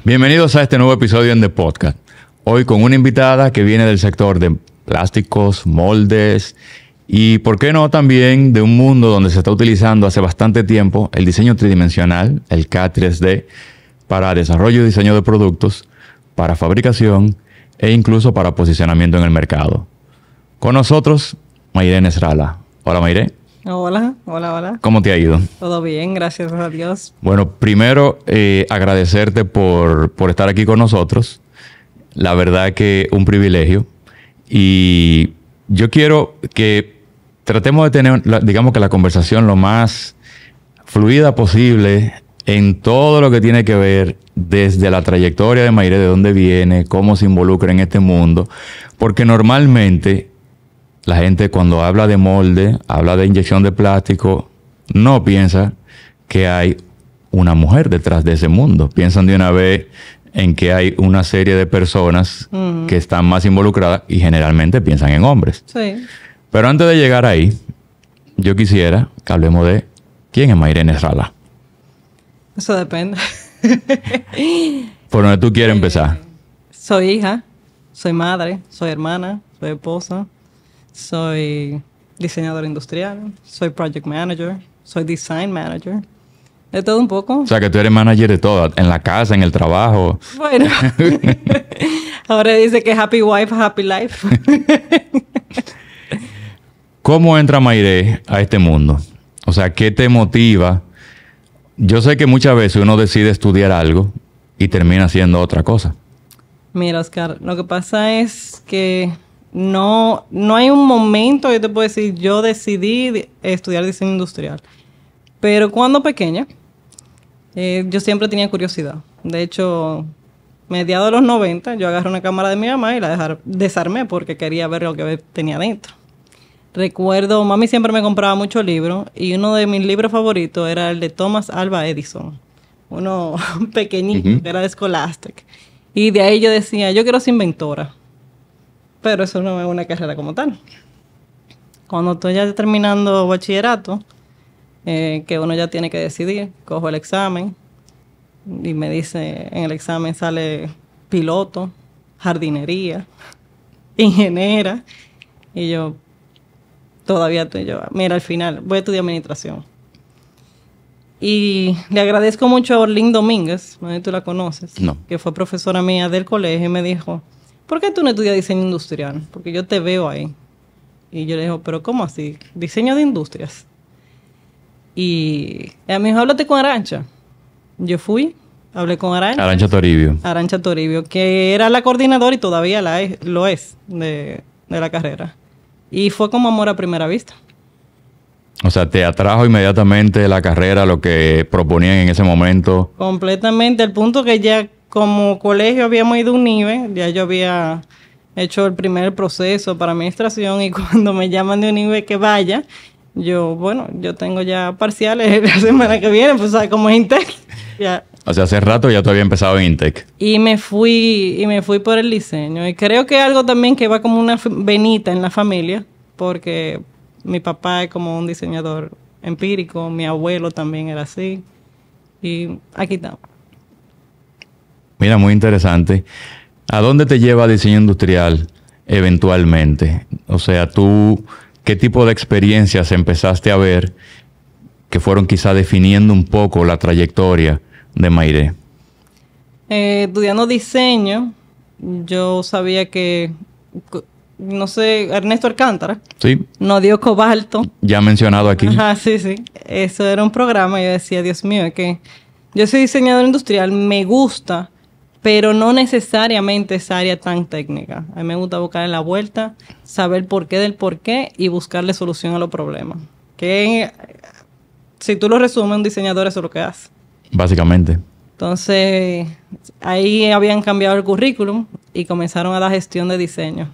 Bienvenidos a este nuevo episodio en The Podcast. Hoy con una invitada que viene del sector de plásticos, moldes y, ¿por qué no?, también de un mundo donde se está utilizando hace bastante tiempo el diseño tridimensional, el CAD 3D, para desarrollo y diseño de productos, para fabricación e incluso para posicionamiento en el mercado. Con nosotros, Mayre Nesralla. Hola, Mayre. Hola. ¿Cómo te ha ido? Todo bien, gracias a Dios. Bueno, primero agradecerte por estar aquí con nosotros. La verdad que un privilegio. Y yo quiero que tratemos de tener, digamos que la conversación lo más fluida posible en todo lo que tiene que ver desde la trayectoria de Mayre, de dónde viene, cómo se involucra en este mundo. Porque normalmente la gente cuando habla de molde, habla de inyección de plástico, no piensa que hay una mujer detrás de ese mundo. Piensan de una vez en que hay una serie de personas que están más involucradas y generalmente piensan en hombres. Sí. Pero antes de llegar ahí, yo quisiera que hablemos de quién es Mayre Nesralla. Eso depende. ¿Por dónde tú quieres empezar? Soy hija, soy madre, soy hermana, soy esposa. Soy diseñador industrial, soy project manager, soy design manager. De todo un poco. O sea, que tú eres manager de todo, en la casa, en el trabajo. Bueno, ahora dice que happy wife, happy life. ¿Cómo entra Mayre a este mundo? O sea, ¿qué te motiva? Yo sé que muchas veces uno decide estudiar algo y termina haciendo otra cosa. Mira, Oscar, lo que pasa es que no hay un momento, yo te puedo decir, yo decidí estudiar diseño industrial. Pero cuando pequeña, yo siempre tenía curiosidad. De hecho, mediados de los 90, yo agarré una cámara de mi mamá y la desarmé porque quería ver lo que tenía dentro. Recuerdo, mami siempre me compraba muchos libros y uno de mis libros favoritos era el de Thomas Alva Edison. Uno pequeñito, que era de Scholastic. Y de ahí yo decía, yo quiero ser inventora. Pero eso no es una carrera como tal. Cuando estoy ya terminando bachillerato, que uno ya tiene que decidir, cojo el examen y me dice, en el examen sale piloto, jardinería, ingeniera, y yo todavía estoy mira, al final voy a estudiar administración. Y le agradezco mucho a Orlín Domínguez, no sé si tú la conoces, no, que fue profesora mía del colegio y me dijo, ¿por qué tú no estudias diseño industrial? Porque yo te veo ahí. Y yo le digo, ¿pero cómo así? ¿Diseño de industrias? Y ella me dijo, háblate con Arancha. Yo fui, hablé con Arancha. Arancha Toribio. Arancha Toribio, que era la coordinadora y todavía lo es de la carrera. Y fue como amor a primera vista. O sea, te atrajo inmediatamente la carrera, lo que proponían en ese momento. Completamente, al punto que ya como colegio habíamos ido a un nivel, ya yo había hecho el primer proceso para administración y cuando me llaman de un nivel que vaya, yo tengo ya parciales la semana que viene, pues sabes cómo es Intec. Ya. O sea, hace rato ya tú habías empezado en Intec. Y me fui por el diseño. Y creo que algo también que va como una venita en la familia, porque mi papá es como un diseñador empírico, mi abuelo también era así. Y aquí estamos. Mira, muy interesante. ¿A dónde te lleva diseño industrial eventualmente? O sea, tú, ¿qué tipo de experiencias empezaste a ver que fueron quizá definiendo un poco la trayectoria de Mayre? Estudiando diseño, yo sabía que, no sé, Ernesto Alcántara. Sí. Nos dio cobalto. Ya mencionado aquí. Ajá, sí. Eso era un programa y yo decía, Dios mío, es que yo soy diseñador industrial, me gusta, pero no necesariamente esa área tan técnica. A mí me gusta buscarle la vuelta, saber por qué del por qué y buscarle solución a los problemas. Que si tú lo resumes, un diseñador eso es lo que hace. Básicamente. Entonces, ahí habían cambiado el currículum y comenzaron a dar gestión de diseño.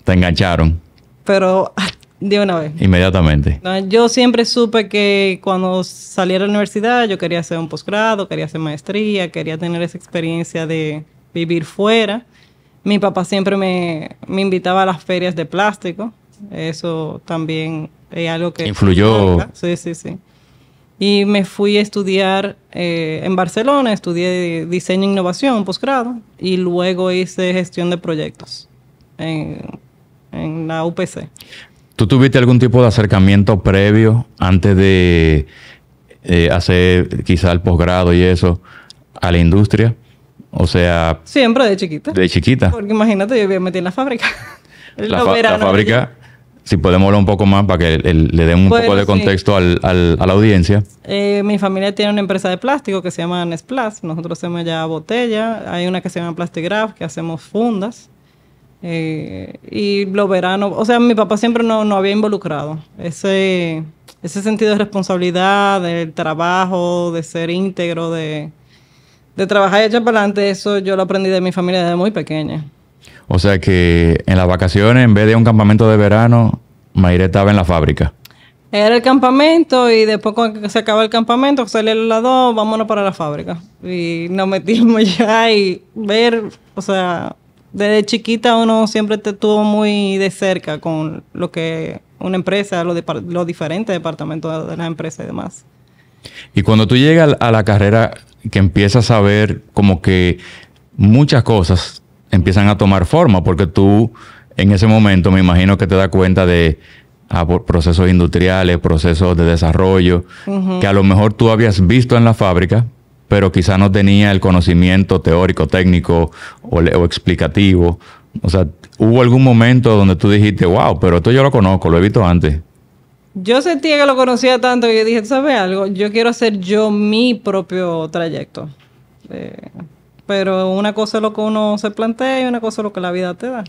Te engancharon. Pero de una vez. Inmediatamente. Yo siempre supe que cuando saliera de la universidad yo quería hacer un posgrado, quería hacer maestría, quería tener esa experiencia de vivir fuera. Mi papá siempre me invitaba a las ferias de plástico. Eso también es algo que... influyó. Sí. Y me fui a estudiar en Barcelona, estudié diseño e innovación, posgrado, y luego hice gestión de proyectos en la UPC. ¿Tú tuviste algún tipo de acercamiento previo antes de hacer quizá el posgrado y eso a la industria? O sea... Siempre de chiquita. De chiquita. Porque imagínate, yo me metí en la fábrica. La fábrica, si podemos hablar un poco más para que le den un poco de contexto a la audiencia. Mi familia tiene una empresa de plástico que se llama Nesplas. Nosotros hacemos ya botella. Hay una que se llama Plastigraph, que hacemos fundas. Y los veranos, o sea, mi papá siempre no había involucrado ese sentido de responsabilidad, del trabajo, de ser íntegro, de trabajar y echar para adelante. Eso yo lo aprendí de mi familia desde muy pequeña. O sea que en las vacaciones, en vez de un campamento de verano, Mayre estaba en la fábrica. Era el campamento y después cuando se acaba el campamento, salía a las 2, vámonos para la fábrica. Y nos metimos ya y ver, o sea... Desde chiquita uno siempre estuvo muy de cerca con lo que una empresa, los diferentes departamentos de la empresa y demás. Y cuando tú llegas a la carrera, que empiezas a ver como que muchas cosas empiezan a tomar forma, porque tú en ese momento me imagino que te das cuenta de procesos industriales, procesos de desarrollo, que a lo mejor tú habías visto en la fábrica, pero quizá no tenía el conocimiento teórico, técnico o explicativo. O sea, ¿hubo algún momento donde tú dijiste, wow, pero esto yo lo conozco, lo he visto antes? Yo sentía que lo conocía tanto que yo dije, ¿sabes algo? Yo quiero hacer yo mi propio trayecto. Pero una cosa es lo que uno se plantea y una cosa es lo que la vida te da.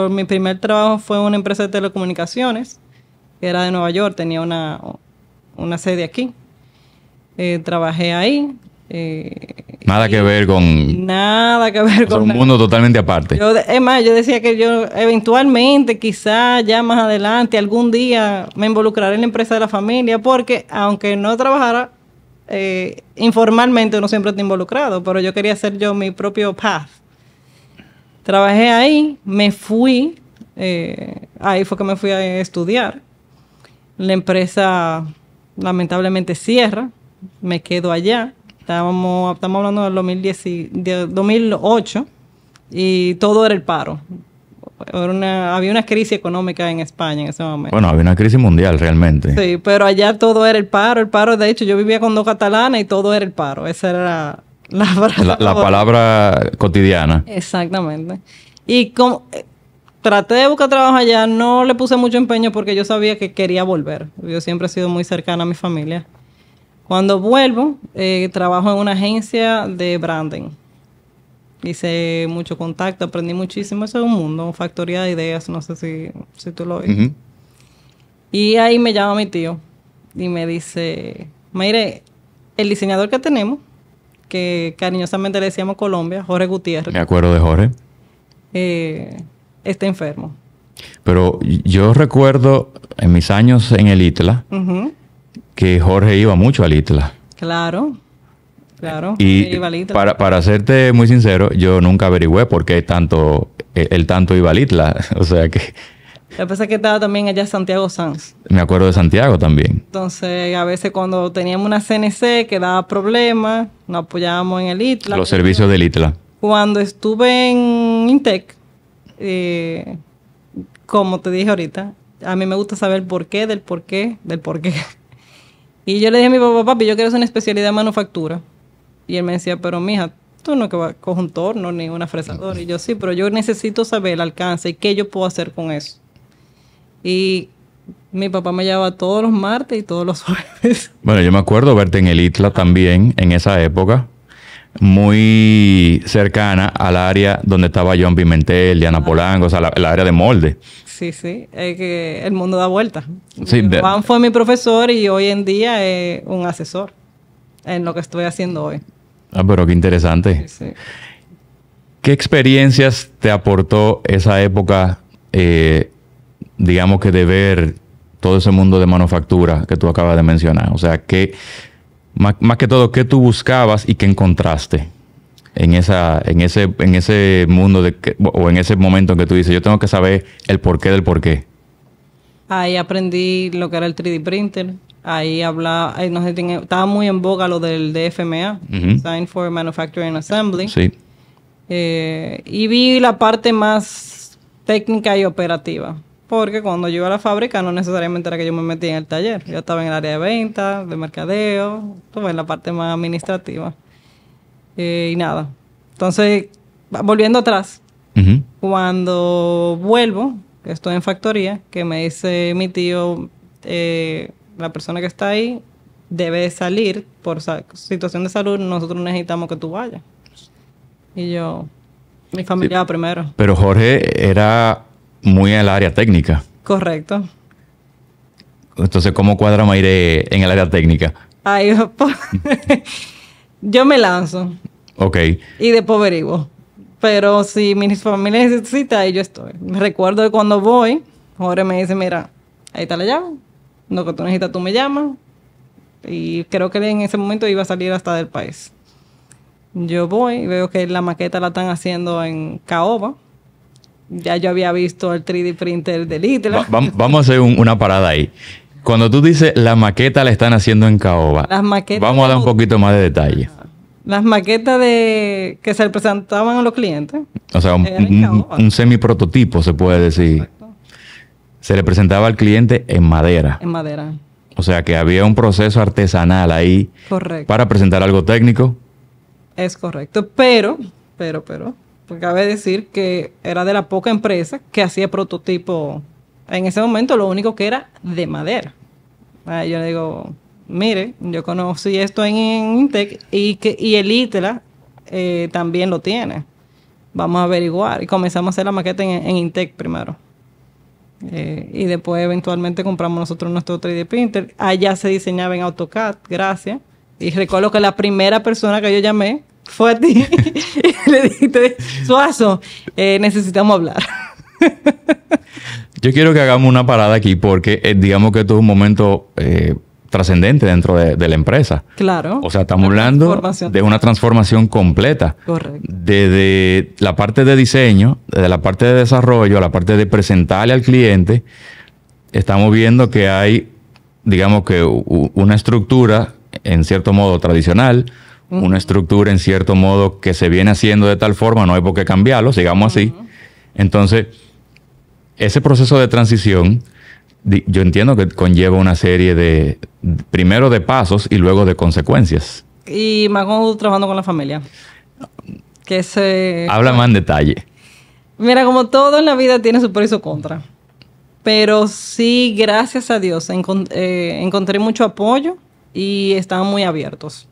Mi primer trabajo fue en una empresa de telecomunicaciones, que era de Nueva York, tenía una sede aquí. Trabajé ahí. Nada que ver con un mundo totalmente aparte. Es más, yo decía que yo eventualmente, quizás ya más adelante, algún día me involucraré en la empresa de la familia, porque aunque no trabajara informalmente, uno siempre está involucrado, pero yo quería hacer yo mi propio path. Trabajé ahí, me fui, ahí fue que me fui a estudiar. La empresa lamentablemente cierra, me quedo allá. Estamos hablando del 2008 y todo era el paro. Había una crisis económica en España en ese momento. Bueno, había una crisis mundial realmente. Sí, pero allá todo era el paro. El paro, de hecho, yo vivía con 2 catalanas y todo era el paro. Esa era la palabra cotidiana. Exactamente. Y como traté de buscar trabajo allá, no le puse mucho empeño porque yo sabía que quería volver. Yo siempre he sido muy cercana a mi familia. Cuando vuelvo, trabajo en una agencia de branding. Hice mucho contacto, aprendí muchísimo. Eso es un mundo, factoría de ideas, no sé si tú lo ves. Y ahí me llama mi tío y me dice, Mayre, el diseñador que tenemos, que cariñosamente le decíamos Colombia, Jorge Gutiérrez. Me acuerdo de Jorge. Está enfermo. Pero yo recuerdo en mis años en el ITLA, que Jorge iba mucho al ITLA. Claro. Y para serte muy sincero, yo nunca averigüé por qué él tanto iba al ITLA. O sea que... Lo que pasa es que estaba también allá Santiago Sanz. Me acuerdo de Santiago también. Entonces, a veces cuando teníamos una CNC que daba problemas, nos apoyábamos en el ITLA. Los servicios del ITLA. Cuando estuve en Intec, como te dije ahorita, a mí me gusta saber el porqué del porqué del porqué. Y yo le dije a mi papá, papi, yo quiero hacer una especialidad de manufactura. Y él me decía, pero mija, tú no que vas a coger un torno ni una fresadora. Y yo, sí, pero yo necesito saber el alcance y qué yo puedo hacer con eso. Y mi papá me llevaba todos los martes y todos los jueves. Bueno, yo me acuerdo verte en el ITLA también, en esa época, muy cercana al área donde estaba John Pimentel, Diana Polanco, o sea, el área de molde. Sí, es que el mundo da vueltas. Sí, Juan fue mi profesor y hoy en día es un asesor en lo que estoy haciendo hoy. Pero qué interesante. Sí. ¿Qué experiencias te aportó esa época, digamos que de ver todo ese mundo de manufactura que tú acabas de mencionar? O sea, más que todo, ¿qué tú buscabas y qué encontraste en ese mundo o en ese momento en que tú dices, yo tengo que saber el porqué del porqué? Ahí aprendí lo que era el 3D printer, Ahí no sé, estaba muy en boga lo del DFMA, Design for Manufacturing Assembly. Sí. Y vi la parte más técnica y operativa. Porque cuando yo iba a la fábrica no necesariamente era que yo me metía en el taller. Yo estaba en el área de venta, de mercadeo, todo en la parte más administrativa. Y nada. Entonces, volviendo atrás, cuando vuelvo, estoy en factoría, que me dice mi tío, la persona que está ahí debe salir por situación de salud, nosotros necesitamos que tú vayas. Y yo, mi familia va primero. Pero Jorge era muy en el área técnica. Correcto. Entonces, ¿cómo cuadra Mayre en el área técnica? Ay, yo me lanzo. Ok. Y después averiguo. Pero si mi familia necesita, ahí yo estoy. Me recuerdo de cuando voy, Jorge me dice, mira, ahí está la llave. Lo que tú necesitas, tú me llamas. Y creo que en ese momento iba a salir hasta del país. Yo voy y veo que la maqueta la están haciendo en caoba. Ya yo había visto el 3D printer de Little. Vamos a hacer una parada ahí. Cuando tú dices la maqueta la están haciendo en caoba, vamos a dar un poquito más de detalle. Las maquetas que se presentaban a los clientes. O sea, un semi-prototipo, se puede decir. Exacto. Se le presentaba al cliente en madera. En madera. O sea, que había un proceso artesanal ahí. Correcto. Para presentar algo técnico. Es correcto. Pero, porque cabe decir que era de la poca empresa que hacía prototipo. En ese momento lo único que era de madera. Yo le digo, mire, yo conocí esto en Intec y el ITELA también lo tiene. Vamos a averiguar. Y comenzamos a hacer la maqueta en Intec primero. Y después eventualmente compramos nosotros nuestro 3D printer. Allá se diseñaba en AutoCAD, gracias. Y recuerdo que la primera persona que yo llamé fue a ti. Y le dijiste, Suazo, necesitamos hablar. Yo quiero que hagamos una parada aquí porque digamos que esto es un momento trascendente dentro de la empresa. Claro. O sea, estamos hablando de una transformación completa. Correcto. Desde la parte de diseño, desde la parte de desarrollo, a la parte de presentarle al cliente, estamos viendo que hay, digamos que una estructura en cierto modo tradicional, una estructura en cierto modo que se viene haciendo de tal forma, no hay por qué cambiarlo, sigamos así. Entonces, ese proceso de transición, yo entiendo que conlleva una serie primero de pasos y luego de consecuencias. Y más cuando trabajando con la familia. Habla más en detalle. Mira, como todo en la vida tiene su pro y su contra. Pero sí, gracias a Dios, encontré mucho apoyo y estaban muy abiertos.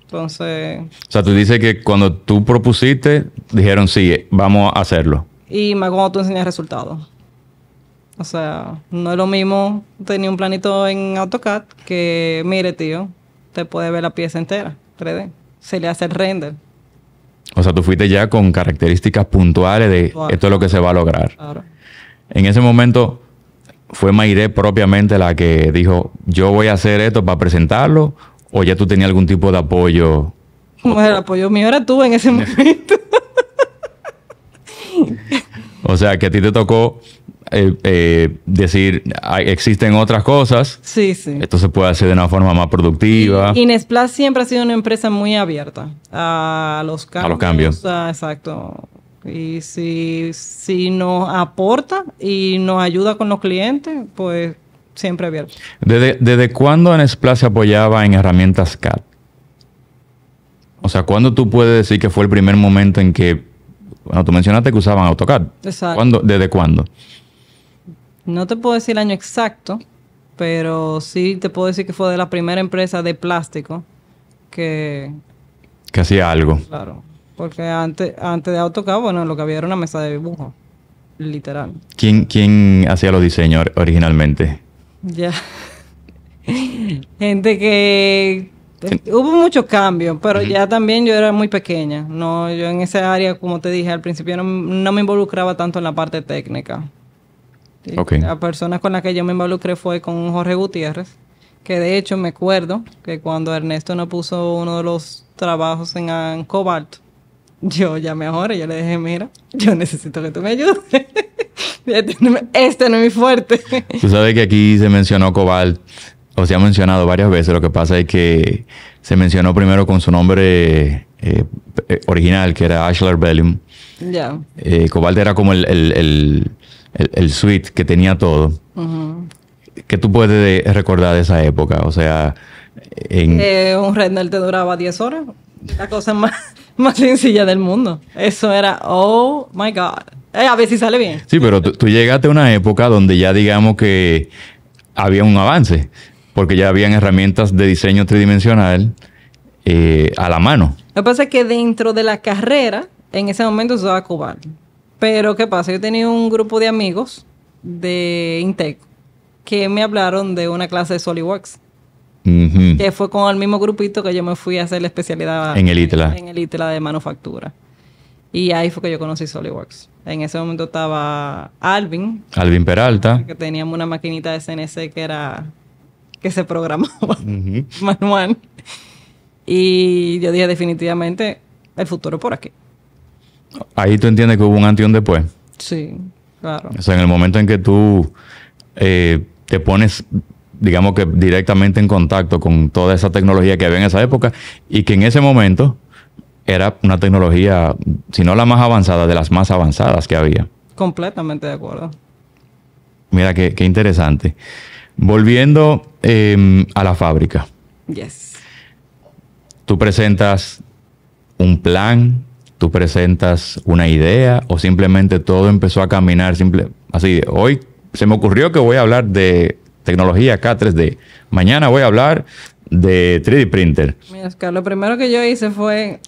Entonces... O sea, tú dices que cuando tú propusiste, dijeron, sí, vamos a hacerlo. Y más cuando tú enseñas resultados. O sea, no es lo mismo tener un planito en AutoCAD que, mire, tío, te puede ver la pieza entera, 3D. Se le hace el render. O sea, tú fuiste ya con características puntuales de esto es lo que se va a lograr. Claro. En ese momento, ¿fue Mayre propiamente la que dijo, yo voy a hacer esto para presentarlo? ¿O ya tú tenías algún tipo de apoyo? Bueno, el apoyo mío era tú en ese momento. O sea, que a ti te tocó decir, existen otras cosas. Sí, sí. Esto se puede hacer de una forma más productiva. Inesplas siempre ha sido una empresa muy abierta a los cambios. A los cambios. Exacto. Y si nos aporta y nos ayuda con los clientes, pues siempre abierto. ¿Desde cuándo Inesplas se apoyaba en herramientas CAD? O sea, ¿cuándo tú puedes decir que fue el primer momento en que... Bueno, tú mencionaste que usaban AutoCAD. Exacto. ¿Desde cuándo? No te puedo decir el año exacto, pero sí te puedo decir que fue de la primera empresa de plástico que hacía algo. Claro. Porque antes de AutoCAD, bueno, lo que había era una mesa de dibujo. Literal. ¿Quién hacía los diseños originalmente? Ya. Gente que... Hubo muchos cambios, pero ya también yo era muy pequeña. No, yo en esa área, como te dije al principio, no me involucraba tanto en la parte técnica. ¿Sí? Okay. La persona con la que yo me involucré fue con Jorge Gutiérrez, que de hecho me acuerdo que cuando Ernesto nos puso uno de los trabajos en Cobalt, yo llamé a Jorge y yo le dije, mira, yo necesito que tú me ayudes. Este no es mi fuerte. Tú sabes que aquí se mencionó Cobalt o se ha mencionado varias veces. Lo que pasa es que se mencionó primero con su nombre original, que era Ashler Bellium. Ya. Cobalt era como el suite que tenía todo. ¿Qué tú puedes recordar de esa época? O sea, un render te duraba 10 horas. La cosa más sencilla del mundo. Eso era, oh my God. A ver si sale bien. Sí, pero tú llegaste a una época donde ya digamos que había un avance, porque ya habían herramientas de diseño tridimensional a la mano. Lo que pasa es que dentro de la carrera, en ese momento usaba Cobalt. Pero, ¿qué pasa? Yo tenía un grupo de amigos de Intec que me hablaron de una clase de SolidWorks. Que fue con el mismo grupito que yo me fui a hacer la especialidad en el ITLA. En el ITLA de manufactura. Y ahí fue que yo conocí SolidWorks. En ese momento estaba Alvin Peralta. Que teníamos una maquinita de CNC que se programaba manual. Y yo dije definitivamente el futuro por aquí. Ahí tú entiendes que hubo un antes y un después. Sí, claro. O sea, en el momento en que tú te pones, digamos que directamente en contacto con toda esa tecnología que había en esa época y que en ese momento era una tecnología, si no la más avanzada, de las más avanzadas que había. Completamente de acuerdo. Mira, qué interesante. Volviendo a la fábrica. Yes. Tú presentas un plan, tú presentas una idea o simplemente todo empezó a caminar así. Hoy se me ocurrió que voy a hablar de tecnología K3D. Mañana voy a hablar de 3D printer. Mira, Oscar, lo primero que yo hice fue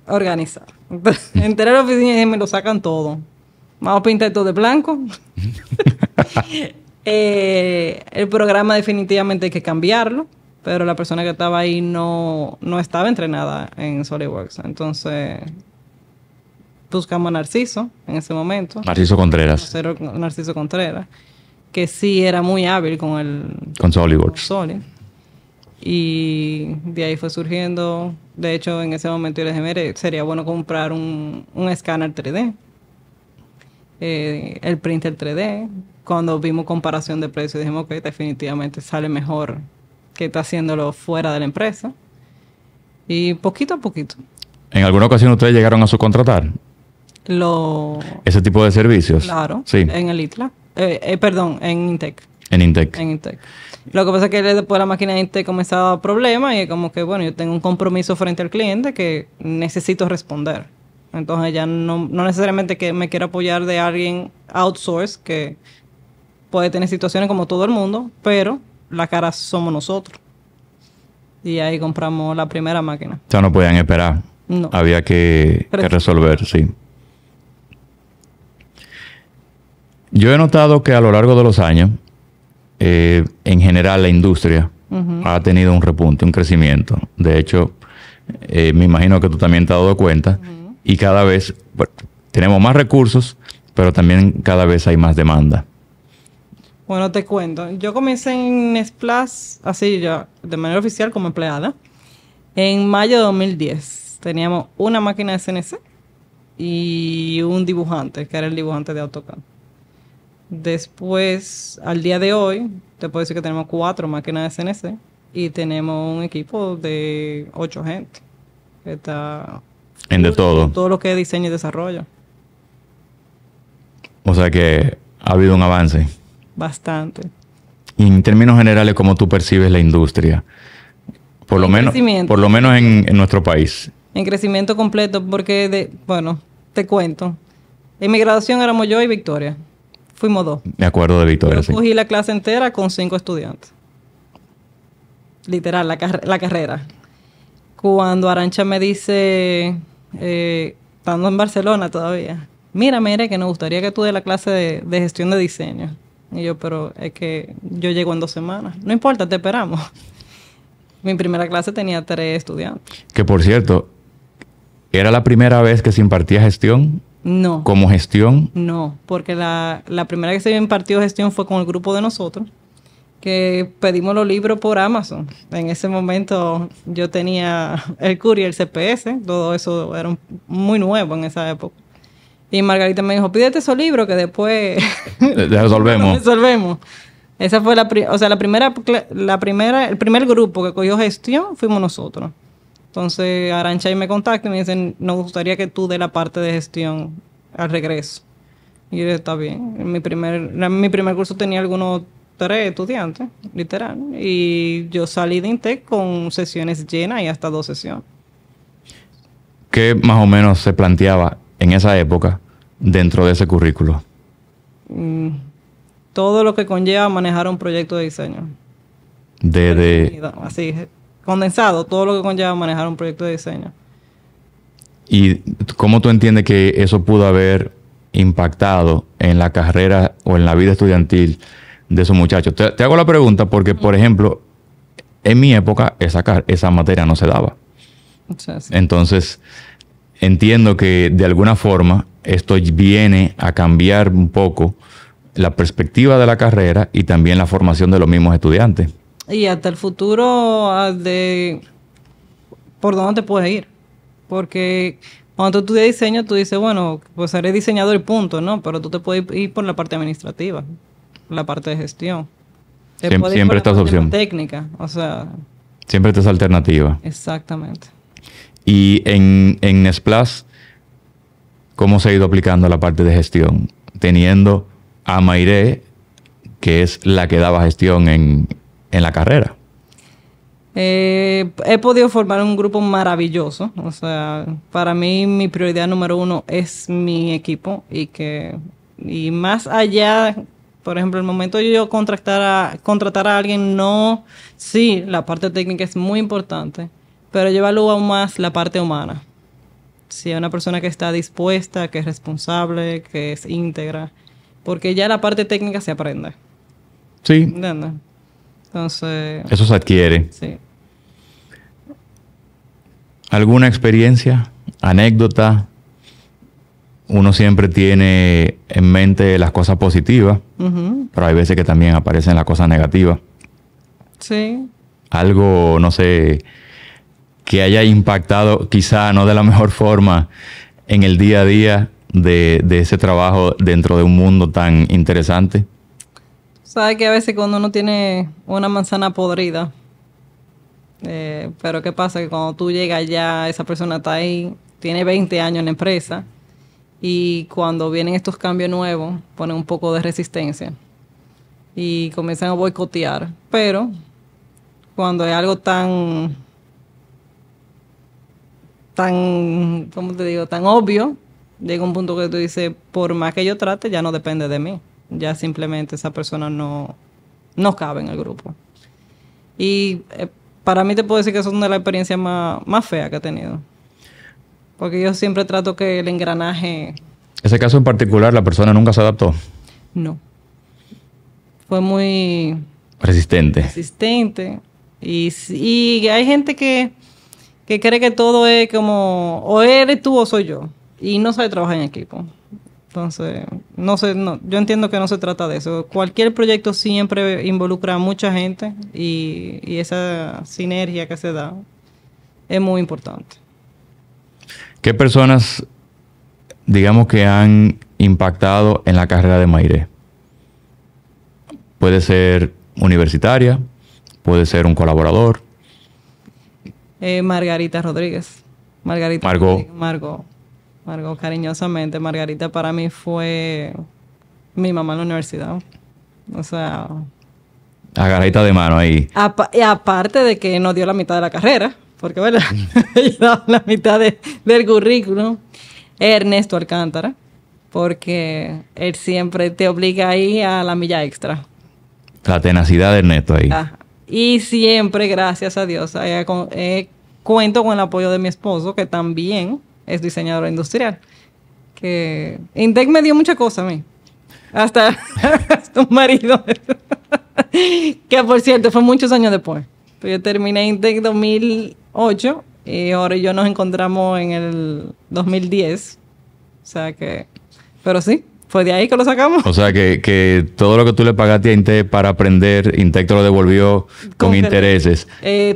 organizar. Entré a la oficina y me lo sacan todo. Vamos a pintar todo de blanco. El programa definitivamente hay que cambiarlo, pero la persona que estaba ahí no estaba entrenada en SolidWorks. Entonces buscamos a Narciso en ese momento. Narciso Contreras. Narciso Contreras, que sí era muy hábil con SolidWorks. Y de ahí fue surgiendo. De hecho, en ese momento yo le dije, mire, sería bueno comprar un escáner 3D. El printer 3D. Cuando vimos comparación de precios, dijimos, ok, definitivamente sale mejor que está haciéndolo fuera de la empresa. Y poquito a poquito. ¿En alguna ocasión ustedes llegaron a subcontratar ese tipo de servicios? Claro, sí. En el ITLA. Perdón, en Intec. En Intec. En Intec. Lo que pasa es que después la máquina de Intec comenzaba a dar problemas y es como que, bueno, yo tengo un compromiso frente al cliente que necesito responder. Entonces ya no necesariamente que me quiera apoyar de alguien outsource que puede tener situaciones como todo el mundo, pero la cara somos nosotros. Y ahí compramos la primera máquina. O sea, no podían esperar. No. Había que resolver, sí. Yo he notado que a lo largo de los años, en general la industria ha tenido un repunte, un crecimiento. De hecho, me imagino que tú también te has dado cuenta. Y cada vez tenemos más recursos, pero también cada vez hay más demanda. Bueno, te cuento. Yo comencé en Splash, así ya, de manera oficial como empleada, en mayo de 2010. Teníamos una máquina de CNC y un dibujante, que era el dibujante de AutoCAD. Después, al día de hoy, te puedo decir que tenemos 4 máquinas de CNC y tenemos un equipo de 8 gente. Que está en de todo. Todo lo que es diseño y desarrollo. O sea que ha habido un avance. Bastante. Y en términos generales, ¿cómo tú percibes la industria? Por lo menos en nuestro país. En crecimiento completo, porque, bueno, te cuento. En mi graduación éramos yo y Victoria. Fuimos 2. Me acuerdo de Victoria, yo cogí la clase entera con 5 estudiantes. Literal, la carrera. Cuando Arancha me dice, estando en Barcelona todavía, mira, que nos gustaría que tú des la clase de gestión de diseño. Y yo, pero es que yo llego en 2 semanas. No importa, te esperamos. Mi primera clase tenía 3 estudiantes. Que por cierto, ¿era la primera vez que se impartía gestión? No. ¿Como gestión? No, porque la primera vez que se impartió gestión fue con el grupo de nosotros, que pedimos los libros por Amazon. En ese momento yo tenía el Courier, el CPS, todo eso era muy nuevo en esa época. Y Margarita me dijo, pídete esos libros que después resolvemos. resolvemos. Esa fue o sea, el primer grupo que cogió gestión fuimos nosotros. Entonces, Arantxa y me contactan y me dicen, nos gustaría que tú des la parte de gestión al regreso. Y yo dije, está bien. En mi primer curso tenía algunos 3 estudiantes, literal. Y yo salí de Intec con sesiones llenas y hasta 2 sesiones. ¿Qué más o menos se planteaba en esa época dentro de ese currículo? Todo lo que conlleva manejar un proyecto de diseño. Así, condensado, todo lo que conlleva manejar un proyecto de diseño. ¿Y cómo tú entiendes que eso pudo haber impactado en la carrera o en la vida estudiantil de esos muchachos? Te hago la pregunta porque, por ejemplo, en mi época esa materia no se daba. Sí. Entonces, entiendo que de alguna forma esto viene a cambiar un poco la perspectiva de la carrera y también la formación de los mismos estudiantes. Y hasta el futuro de por dónde te puedes ir. Porque cuando tú estudias diseño, tú dices, bueno, pues seré diseñador y punto, ¿no? Pero tú te puedes ir por la parte administrativa, la parte de gestión. Siempre está esa opción. Técnica, o sea. Siempre está esa alternativa. Exactamente. Y en Splash, ¿cómo se ha ido aplicando la parte de gestión? Teniendo a Mayre, que es la que daba gestión en la carrera. He podido formar un grupo maravilloso. O sea, para mí mi prioridad número 1 es mi equipo y más allá, por ejemplo, el momento de yo contratar a alguien, sí, la parte técnica es muy importante, pero yo evalúo aún más la parte humana. Si es una persona que está dispuesta, que es responsable, que es íntegra, porque ya la parte técnica se aprende. Sí. ¿Entiendes? Entonces... Eso se adquiere. Sí. ¿Alguna experiencia? ¿Anécdota? Uno siempre tiene en mente las cosas positivas, pero hay veces que también aparecen las cosas negativas. Sí. Algo, no sé, que haya impactado quizá no de la mejor forma en el día a día de ese trabajo dentro de un mundo tan interesante. Sabes que a veces cuando uno tiene una manzana podrida, pero ¿qué pasa? Que cuando tú llegas ya, esa persona está ahí, tiene 20 años en la empresa, y cuando vienen estos cambios nuevos, ponen un poco de resistencia y comienzan a boicotear. Pero cuando es algo tan, ¿cómo te digo? Tan obvio, llega un punto que tú dices, por más que yo trate, ya no depende de mí. Ya simplemente esa persona no cabe en el grupo. Y para mí te puedo decir que eso es una de las experiencias más feas que he tenido. Porque yo siempre trato que el engranaje... Ese caso en particular, ¿la persona nunca se adaptó? No. Fue muy... Resistente. Y hay gente que cree que todo es como... O eres tú o soy yo. Y no sabe trabajar en equipo. Entonces, yo entiendo que no se trata de eso. Cualquier proyecto siempre involucra a mucha gente y esa sinergia que se da es muy importante. ¿Qué personas, digamos, que han impactado en la carrera de Mayre? Puede ser universitaria, puede ser un colaborador. Margarita Rodríguez. Margot, cariñosamente. Margarita para mí fue mi mamá en la universidad. O sea... Agarradita de mano ahí. Y aparte de que nos dio la mitad de la carrera, porque bueno, ella daba la mitad del currículum. Ernesto Alcántara, porque él siempre te obliga ahí a la milla extra. La tenacidad de Ernesto ahí. Ajá. Y siempre, gracias a Dios, cuento con el apoyo de mi esposo, que también es diseñador industrial. Que Intec me dio muchas cosas a mí. Hasta un marido. Que por cierto, fue muchos años después. Yo terminé Intec 2008 y ahora y yo nos encontramos en el 2010. O sea que... Pero sí, fue de ahí que lo sacamos. O sea que todo lo que tú le pagaste a Intec para aprender, Intec te lo devolvió con intereses.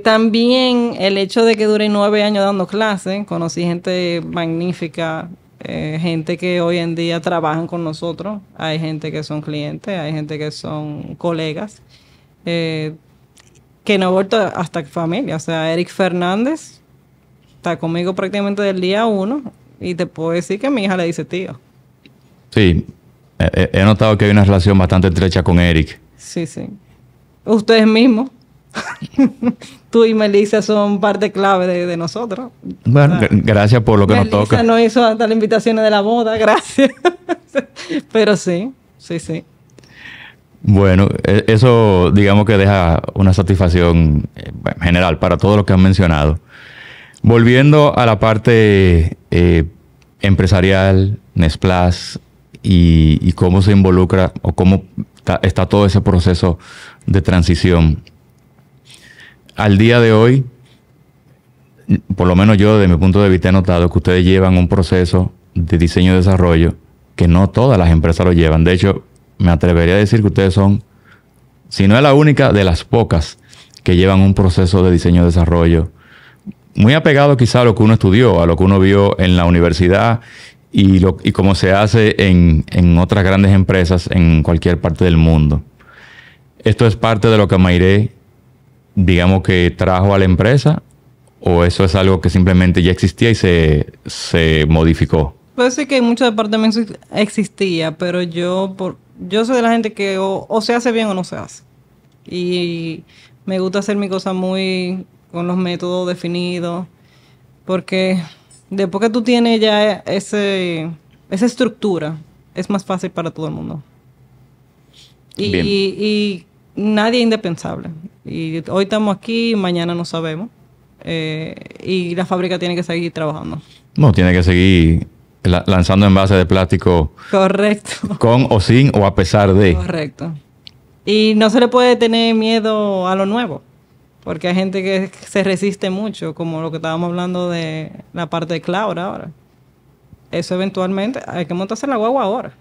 También el hecho de que duré 9 años dando clases, conocí gente magnífica gente que hoy en día trabajan con nosotros, hay gente que son clientes, hay gente que son colegas, que no he vuelto hasta familia. O sea, Eric Fernández está conmigo prácticamente del día 1 y te puedo decir que mi hija le dice tío. Sí, he notado que hay una relación bastante estrecha con Eric. Sí, sí. Ustedes mismos. Tú y Melissa son parte clave de nosotros. Bueno, o sea, gracias por lo que nos toca. Melissa nos hizo hasta las invitaciones de la boda, gracias. Pero sí, sí, sí. Bueno, eso digamos que deja una satisfacción general para todo lo que han mencionado. Volviendo a la parte empresarial, Nesplas, y cómo se involucra o cómo está todo ese proceso de transición. Al día de hoy, por lo menos yo, desde mi punto de vista, he notado que ustedes llevan un proceso de diseño y desarrollo que no todas las empresas lo llevan. De hecho, me atrevería a decir que ustedes son, si no es la única, de las pocas que llevan un proceso de diseño y desarrollo muy apegado quizá a lo que uno estudió, a lo que uno vio en la universidad y cómo se hace en otras grandes empresas en cualquier parte del mundo. ¿Esto es parte de lo que Mayre, digamos, que trajo a la empresa, o eso es algo que simplemente ya existía y se modificó? Puede ser que en muchos departamentos existía, pero yo soy de la gente que o se hace bien o no se hace. Y me gusta hacer mi cosa muy con los métodos definidos, porque después que tú tienes ya esa estructura, es más fácil para todo el mundo. Y nadie es indispensable. Y hoy estamos aquí, mañana no sabemos. Y la fábrica tiene que seguir trabajando. No, tiene que seguir lanzando envases de plástico. Correcto. Con o sin o a pesar de. Correcto. Y no se le puede tener miedo a lo nuevo, porque hay gente que se resiste mucho, como lo que estábamos hablando de la parte de cloud ahora. Eso eventualmente, hay que montarse en la guagua ahora.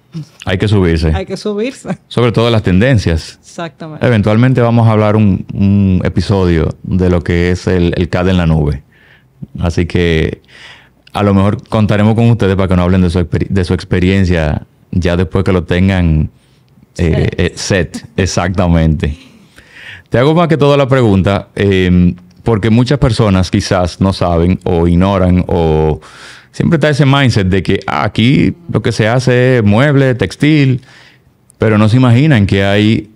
Hay que subirse. Hay que subirse. Sobre todo las tendencias. Exactamente. Eventualmente vamos a hablar un episodio de lo que es el CAD en la nube. Así que a lo mejor contaremos con ustedes para que nos hablen de su experiencia ya después que lo tengan set. Exactamente. Te hago más que todo la pregunta, porque muchas personas quizás no saben o ignoran o siempre está ese mindset de que aquí lo que se hace es mueble, textil, pero no se imaginan que hay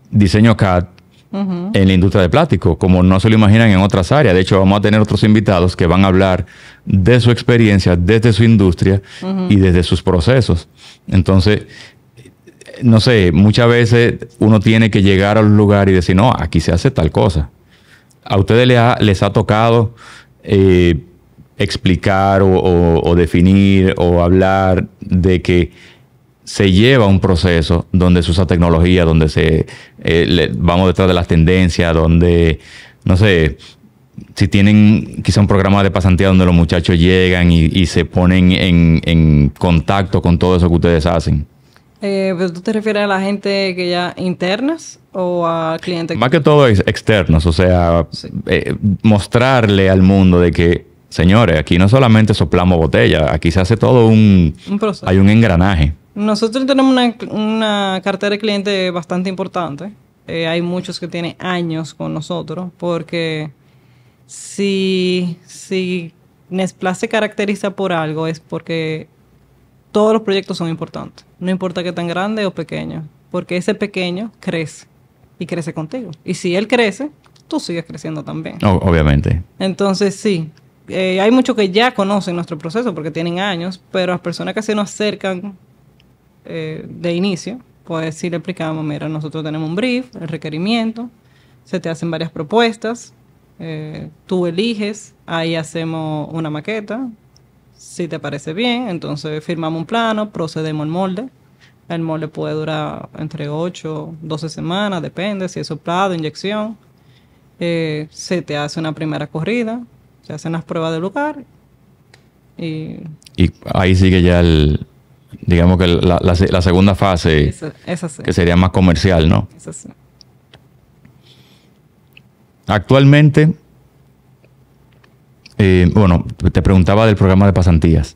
diseño CAD en la industria de plástico, como no se lo imaginan en otras áreas. De hecho, vamos a tener otros invitados que van a hablar de su experiencia desde su industria y desde sus procesos. Entonces, no sé, muchas veces uno tiene que llegar al lugar y decir, no, aquí se hace tal cosa. ¿A ustedes les ha tocado explicar o definir o hablar de que se lleva un proceso donde se usa tecnología, donde vamos detrás de las tendencias, donde, no sé, si tienen quizá un programa de pasantía donde los muchachos llegan y se ponen en contacto con todo eso que ustedes hacen? ¿Pero tú te refieres a la gente que ya internas o a clientes? Más que todo externos, o sea, sí. Mostrarle al mundo de que, señores, aquí no solamente soplamos botella, aquí se hace todo un proceso. Hay un engranaje. Nosotros tenemos una cartera de clientes bastante importante. Hay muchos que tienen años con nosotros, porque si Nesplas se caracteriza por algo es porque todos los proyectos son importantes. No importa que tan grande o pequeño, porque ese pequeño crece y crece contigo. Y si él crece, tú sigues creciendo también. Obviamente. Entonces, sí. Hay muchos que ya conocen nuestro proceso porque tienen años, pero las personas que se nos acercan de inicio, pues sí le explicamos, mira, nosotros tenemos un brief, el requerimiento, se te hacen varias propuestas, tú eliges, ahí hacemos una maqueta, si te parece bien, entonces firmamos un plano, procedemos al molde. El molde puede durar entre 8 12 semanas, depende si es soplado, inyección. Se te hace una primera corrida, se hacen las pruebas del lugar y ahí sigue ya digamos que la segunda fase, esa sí. Que sería más comercial, ¿no? Esa sí. Actualmente, bueno, te preguntaba del programa de pasantías.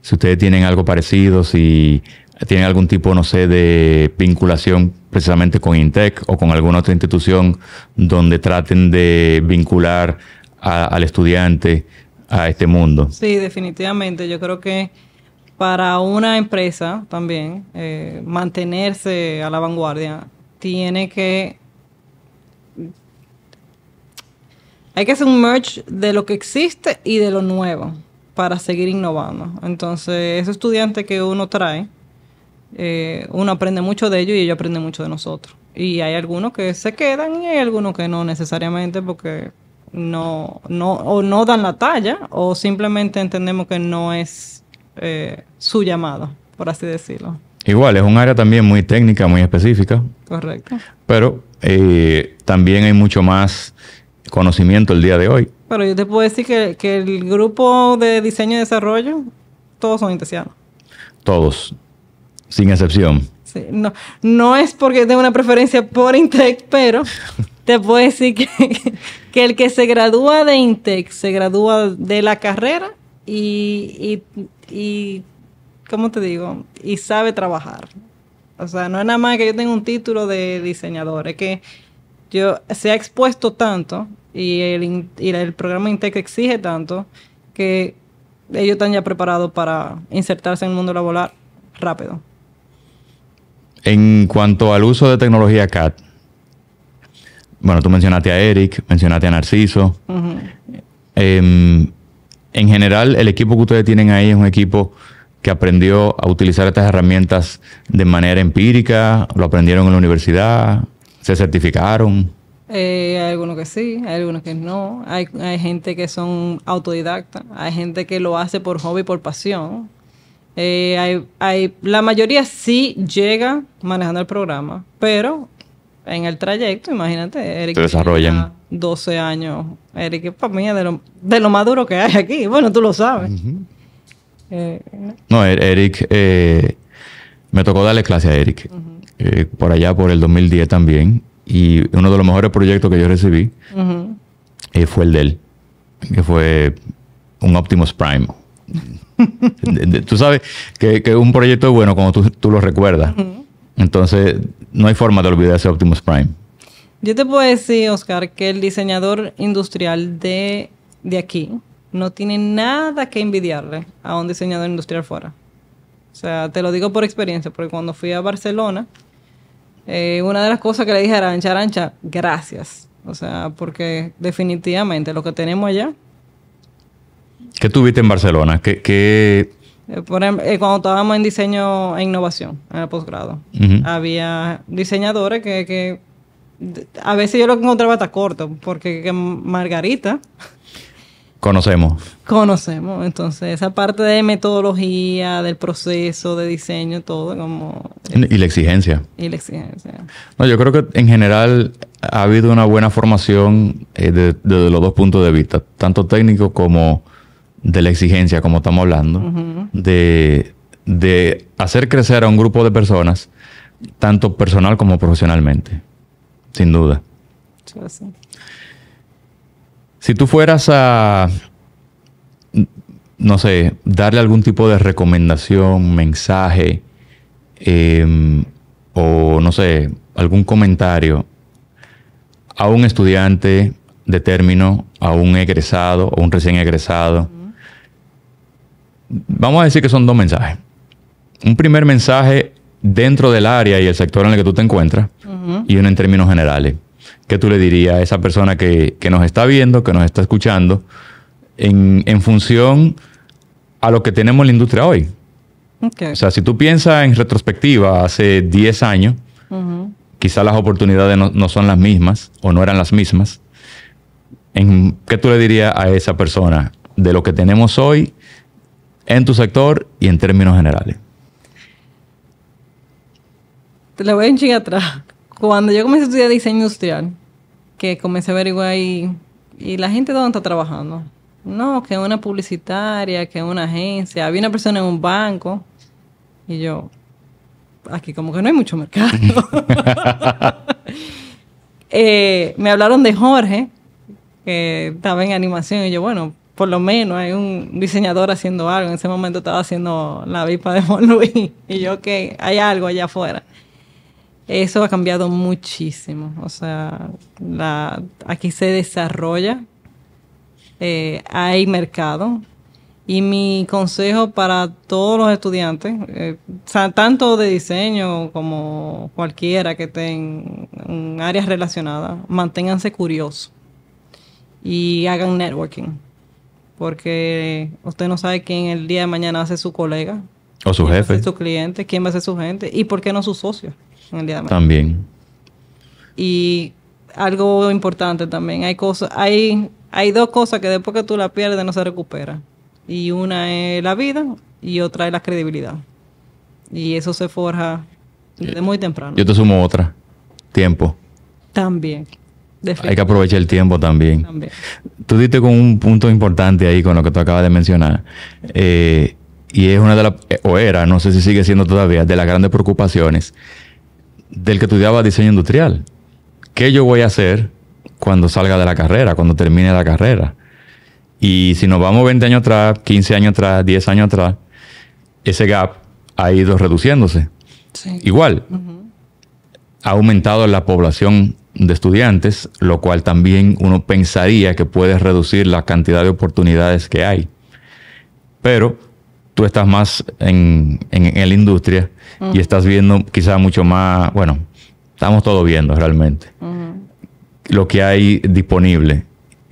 si ustedes tienen algo parecido, si tienen algún tipo, no sé, de vinculación precisamente con INTEC o con alguna otra institución donde traten de vincular al estudiante a este mundo. Sí, definitivamente. Yo creo que para una empresa también mantenerse a la vanguardia, hay que hacer un merge de lo que existe y de lo nuevo para seguir innovando. Entonces, esos estudiantes que uno trae, uno aprende mucho de ellos y ellos aprenden mucho de nosotros. Y hay algunos que se quedan y hay algunos que no necesariamente porque no dan la talla o simplemente entendemos que no es su llamado, por así decirlo. Igual, es un área también muy técnica, muy específica. Correcto. Pero también hay mucho más conocimiento el día de hoy. Pero yo te puedo decir que el grupo de diseño y desarrollo, todos son intesianos. Todos, sin excepción. Sí, no es porque tengo una preferencia por INTEC, pero te puedo decir que el que se gradúa de INTEC se gradúa de la carrera y ¿cómo te digo? Y sabe trabajar. O sea, no es nada más que yo tenga un título de diseñador, es que se ha expuesto tanto y el programa INTEC exige tanto que ellos están ya preparados para insertarse en el mundo laboral rápido. En cuanto al uso de tecnología CAD, bueno, tú mencionaste a Eric, mencionaste a Narciso. Uh-huh. En general, el equipo que ustedes tienen ahí es un equipo que aprendió a utilizar estas herramientas de manera empírica, lo aprendieron en la universidad, se certificaron. Hay algunos que sí, hay algunos que no. Hay gente que son autodidactas, hay gente que lo hace por hobby, por pasión. La mayoría sí llega manejando el programa, pero en el trayecto, imagínate, Eric se desarrollan 12 años. Eric, para mí, es de lo más duro que hay aquí. Bueno, tú lo sabes. Uh-huh. No, Eric, me tocó darle clase a Eric, uh-huh, por allá por el 2010 también. Y uno de los mejores proyectos que yo recibí, uh-huh, fue el de él, que fue un Optimus Prime. Tú sabes que un proyecto es bueno cuando tú lo recuerdas. Uh-huh. Entonces, no hay forma de olvidar ese Optimus Prime. Yo te puedo decir, Oscar, que el diseñador industrial de aquí no tiene nada que envidiarle a un diseñador industrial fuera. O sea, te lo digo por experiencia, porque cuando fui a Barcelona, una de las cosas que le dije a Arantxa, gracias. O sea, porque definitivamente lo que tenemos allá. ¿Qué tuviste en Barcelona? Por ejemplo, cuando estábamos en diseño e innovación, en el posgrado, uh-huh, había diseñadores que a veces yo lo encontraba hasta corto, porque Margarita... Conocemos. Entonces, esa parte de metodología, del proceso, de diseño, todo como... Y la exigencia. No, yo creo que en general ha habido una buena formación desde los dos puntos de vista, tanto técnico como de la exigencia, como estamos hablando, uh-huh, de hacer crecer a un grupo de personas, tanto personal como profesionalmente, sin duda. Sí. Si tú fueras a, no sé, darle algún tipo de recomendación, mensaje, o no sé, algún comentario a un estudiante de término, a un egresado o un recién egresado, uh-huh, vamos a decir que son dos mensajes. Un primer mensaje dentro del área y el sector en el que tú te encuentras, uh-huh, y uno en términos generales. ¿Qué tú le dirías a esa persona que nos está viendo, que nos está escuchando, en función a lo que tenemos en la industria hoy? Okay. O sea, si tú piensas en retrospectiva hace 10 años, uh-huh, quizás las oportunidades no son las mismas o no eran las mismas. ¿Qué tú le dirías a esa persona de lo que tenemos hoy en tu sector y en términos generales? Te lo voy a enchillar atrás. Cuando yo comencé a estudiar diseño industrial, que comencé a averiguar y la gente ¿dónde está trabajando? No, que una publicitaria, que una agencia. Había una persona en un banco y yo, aquí como que no hay mucho mercado. Me hablaron de Jorge, que estaba en animación y yo, bueno, por lo menos hay un diseñador haciendo algo. En ese momento estaba haciendo la avispa de Juan Luis. Y yo, ok, hay algo allá afuera. Eso ha cambiado muchísimo. O sea, aquí se desarrolla, hay mercado. Y mi consejo para todos los estudiantes, o sea, tanto de diseño como cualquiera que esté en áreas relacionadas, manténganse curiosos y hagan networking. Porque usted no sabe quién el día de mañana va a ser su colega. O su quién jefe. va a ser su cliente, quién va a ser su gente. Y por qué no su socio en el día de mañana. También. Y algo importante también. Hay dos cosas que después que tú la pierdes no se recupera. Y una es la vida y otra es la credibilidad. Y eso se forja desde muy temprano. Yo te sumo otra. Tiempo. También. Hay que aprovechar el tiempo también. Tú diste con un punto importante ahí con lo que tú acabas de mencionar. Y es una de las, o era, no sé si sigue siendo todavía, de las grandes preocupaciones del que estudiaba diseño industrial. ¿Qué yo voy a hacer cuando salga de la carrera, cuando termine la carrera? Y si nos vamos 20 años atrás, 15 años atrás, 10 años atrás, ese gap ha ido reduciéndose. Sí. Igual, ha aumentado la población de estudiantes, lo cual también uno pensaría que puede reducir la cantidad de oportunidades que hay. Pero tú estás más en la industria y estás viendo quizás mucho más, bueno, estamos todos viendo realmente lo que hay disponible.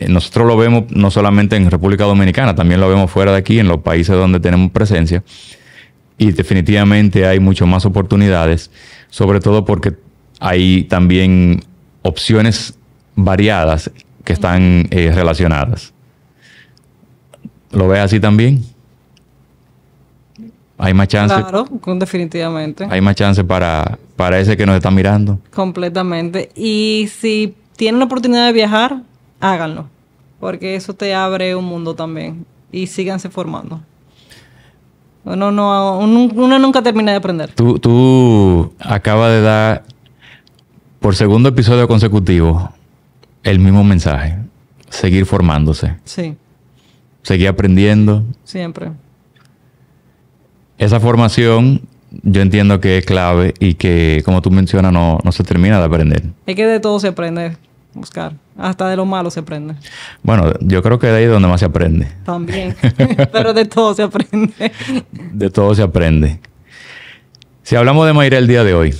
Nosotros lo vemos no solamente en República Dominicana, también lo vemos fuera de aquí, en los países donde tenemos presencia. Y definitivamente hay mucho más oportunidades, sobre todo porque hay también opciones variadas que están relacionadas. ¿Lo ves así también? Hay más chance. Claro, definitivamente. Hay más chance para ese que nos está mirando. Completamente. Y si tienen la oportunidad de viajar, háganlo. Porque eso te abre un mundo también. Y síganse formando. Uno nunca termina de aprender. Tú acabas de dar, por segundo episodio consecutivo, el mismo mensaje. Seguir formándose. Sí. Seguir aprendiendo. Siempre. Esa formación yo entiendo que es clave y que, como tú mencionas, no se termina de aprender. Es que de todo se aprende, Oscar. Hasta de lo malo se aprende. Bueno, yo creo que de ahí es donde más se aprende. También. Pero de todo se aprende. De todo se aprende. Si hablamos de Mayre el día de hoy,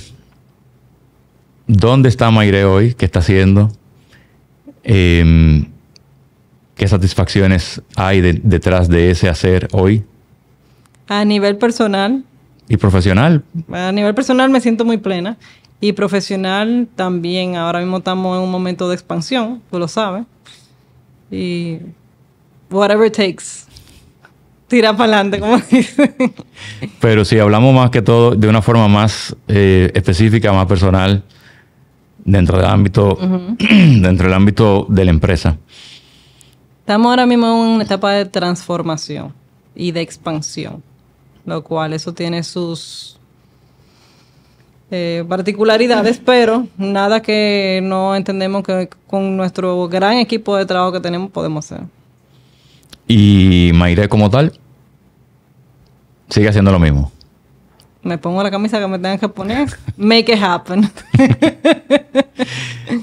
¿dónde está Mayre hoy? ¿Qué está haciendo? ¿Qué satisfacciones hay detrás de ese hacer hoy? A nivel personal. ¿Y profesional? A nivel personal me siento muy plena. Y profesional también. Ahora mismo estamos en un momento de expansión. Tú lo sabes. Y whatever it takes. Tira para adelante, como dicen. Pero si hablamos más que todo de una forma más específica, más personal, dentro del ámbito, dentro del ámbito de la empresa. Estamos ahora mismo en una etapa de transformación y de expansión. Lo cual eso tiene sus particularidades, pero nada que no entendemos que con nuestro gran equipo de trabajo que tenemos podemos hacer. Y Mayre como tal sigue haciendo lo mismo. Me pongo la camisa que me tengan que poner. Make it happen.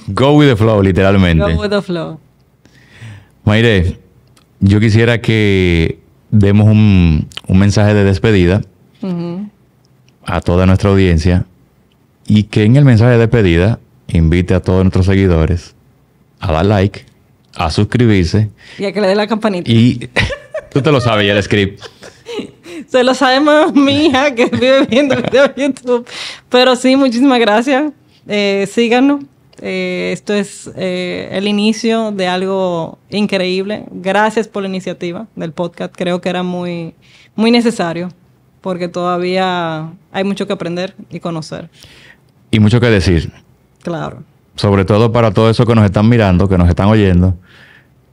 Go with the flow, literalmente. Go with the flow. Mayre, yo quisiera que demos un mensaje de despedida a toda nuestra audiencia y que en el mensaje de despedida invite a todos nuestros seguidores a dar like, a suscribirse. Y a que le dé la campanita. Y tú te lo sabes ya el script. Se lo sabe más mi hija que vive viendo videos de YouTube. Pero sí, muchísimas gracias. Síganos. Esto es el inicio de algo increíble. Gracias por la iniciativa del podcast. Creo que era muy, muy necesario porque todavía hay mucho que aprender y conocer. Y mucho que decir. Claro. Sobre todo para todos esos que nos están mirando, que nos están oyendo,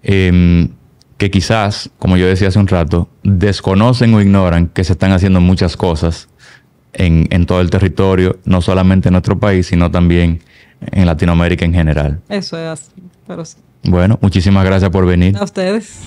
que quizás, como yo decía hace un rato, desconocen o ignoran que se están haciendo muchas cosas en todo el territorio, no solamente en nuestro país, sino también en Latinoamérica en general. Eso es así. Pero sí. Bueno, muchísimas gracias por venir. A ustedes.